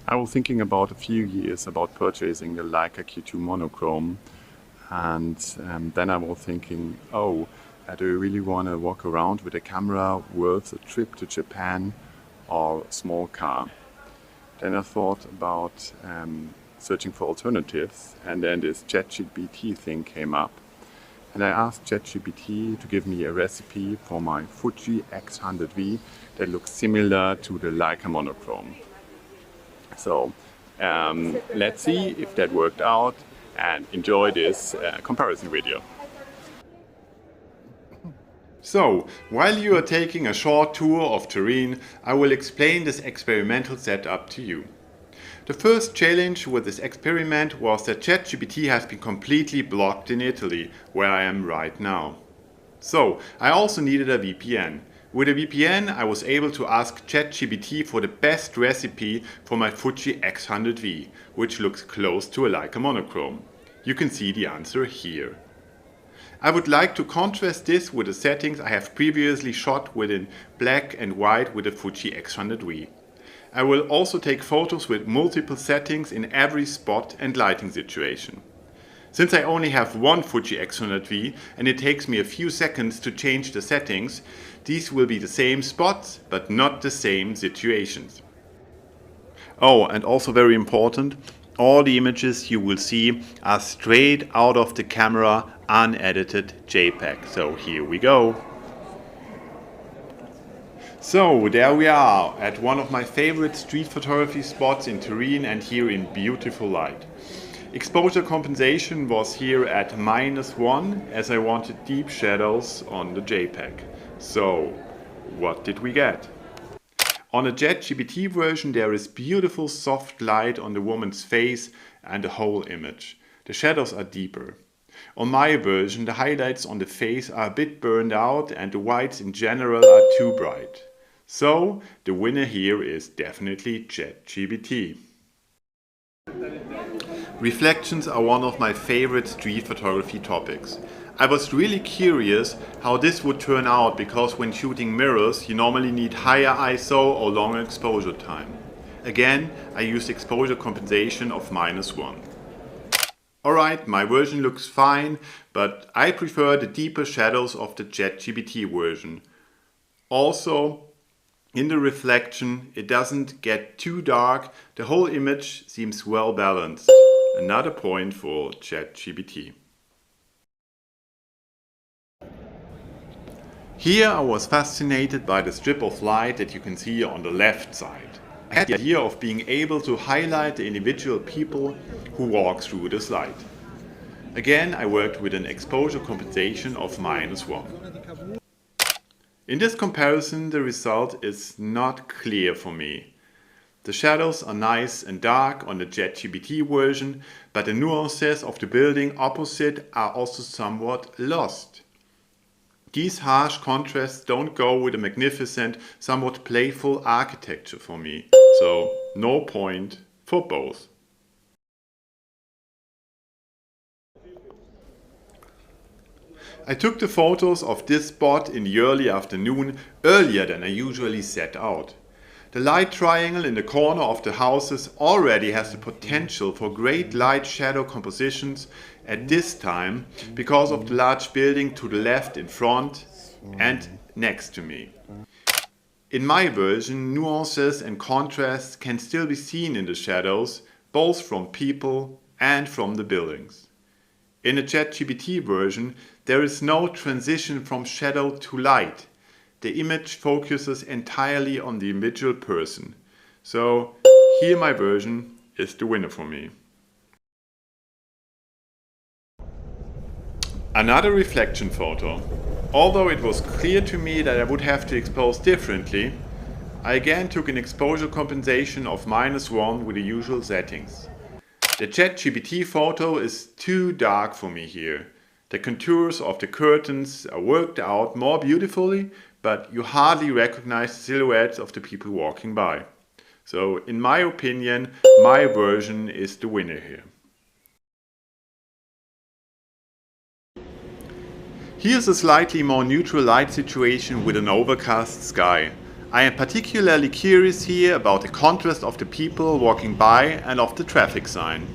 I was thinking about a few years about purchasing the Leica Q2 monochrome, and then I was thinking, oh, do you really want to walk around with a camera worth a trip to Japan or a small car? Then I thought about searching for alternatives, and then this ChatGPT thing came up. And I asked ChatGPT to give me a recipe for my Fuji x100v that looks similar to the Leica monochrome. So let's see if that worked out and enjoy this comparison video. So, while you are taking a short tour of Turin, I will explain this experimental setup to you. The first challenge with this experiment was that ChatGPT has been completely blocked in Italy, where I am right now. So, I also needed a VPN. With a VPN, I was able to ask ChatGPT for the best recipe for my Fuji x100v, which looks close to a Leica monochrome. You can see the answer here. I would like to contrast this with the settings I have previously shot within black and white with the Fuji x100v. I will also take photos with multiple settings in every spot and lighting situation. Since I only have one Fuji x100v and it takes me a few seconds to change the settings, these will be the same spots but not the same situations. Oh, and also very important, all the images you will see are straight out of the camera, unedited JPEG. So here we go. So there we are at one of my favorite street photography spots in Turin and here in beautiful light. Exposure compensation was here at -1 as I wanted deep shadows on the JPEG. So what did we get? On the ChatGPT version there is beautiful soft light on the woman's face and the whole image. The shadows are deeper. On my version the highlights on the face are a bit burned out and the whites in general are too bright. So the winner here is definitely ChatGPT. Reflections are one of my favorite street photography topics. I was really curious how this would turn out because when shooting mirrors you normally need higher ISO or longer exposure time. Again, I used exposure compensation of -1. Alright, my version looks fine, but I prefer the deeper shadows of the ChatGPT version. Also, in the reflection, it doesn't get too dark, the whole image seems well balanced. Another point for ChatGPT. Here I was fascinated by the strip of light that you can see on the left side. I had the idea of being able to highlight the individual people who walk through this light. Again, I worked with an exposure compensation of -1. In this comparison, the result is not clear for me. The shadows are nice and dark on the ChatGPT version, but the nuances of the building opposite are also somewhat lost. These harsh contrasts don't go with the magnificent, somewhat playful architecture for me, so no point for both. I took the photos of this spot in the early afternoon, earlier than I usually set out. The light triangle in the corner of the houses already has the potential for great light-shadow compositions at this time because of the large building to the left in front and next to me. In my version, nuances and contrasts can still be seen in the shadows, both from people and from the buildings. In the ChatGPT version, there is no transition from shadow to light. The image focuses entirely on the individual person. So here my version is the winner for me. Another reflection photo. Although it was clear to me that I would have to expose differently, I again took an exposure compensation of -1 with the usual settings. The ChatGPT photo is too dark for me here. The contours of the curtains are worked out more beautifully, but you hardly recognize the silhouettes of the people walking by. So, in my opinion, my version is the winner here. Here's a slightly more neutral light situation with an overcast sky. I am particularly curious here about the contrast of the people walking by and of the traffic sign.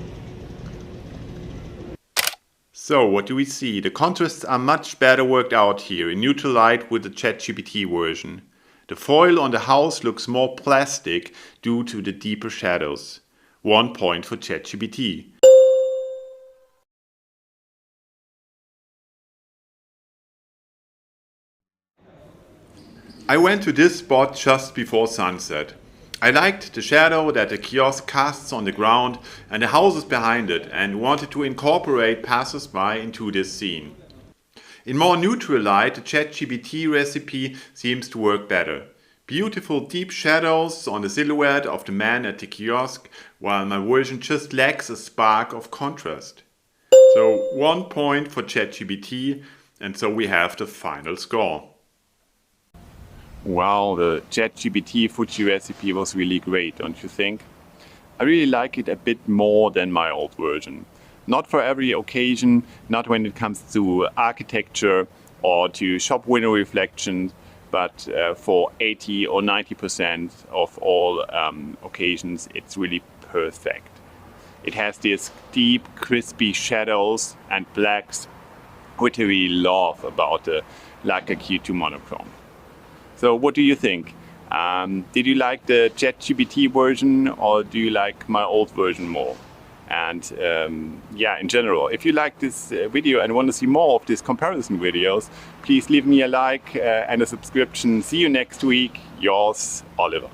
So what do we see? The contrasts are much better worked out here in neutral light with the ChatGPT version. The foil on the house looks more plastic due to the deeper shadows. 1 point for ChatGPT. I went to this spot just before sunset. I liked the shadow that the kiosk casts on the ground and the houses behind it and wanted to incorporate passers-by into this scene. In more neutral light, the ChatGPT recipe seems to work better. Beautiful deep shadows on the silhouette of the man at the kiosk, while my version just lacks a spark of contrast. So 1 point for ChatGPT, and so we have the final score. Wow, the ChatGPT Fuji recipe was really great, don't you think? I really like it a bit more than my old version. Not for every occasion, not when it comes to architecture or to shop window reflections, but for 80 or 90% of all occasions, it's really perfect. It has these deep, crispy shadows and blacks, which I really love about the Leica Q2 monochrome. So what do you think? Did you like the ChatGPT version or do you like my old version more? And yeah, in general, if you like this video and want to see more of these comparison videos, please leave me a like and a subscription. See you next week. Yours, Oliver.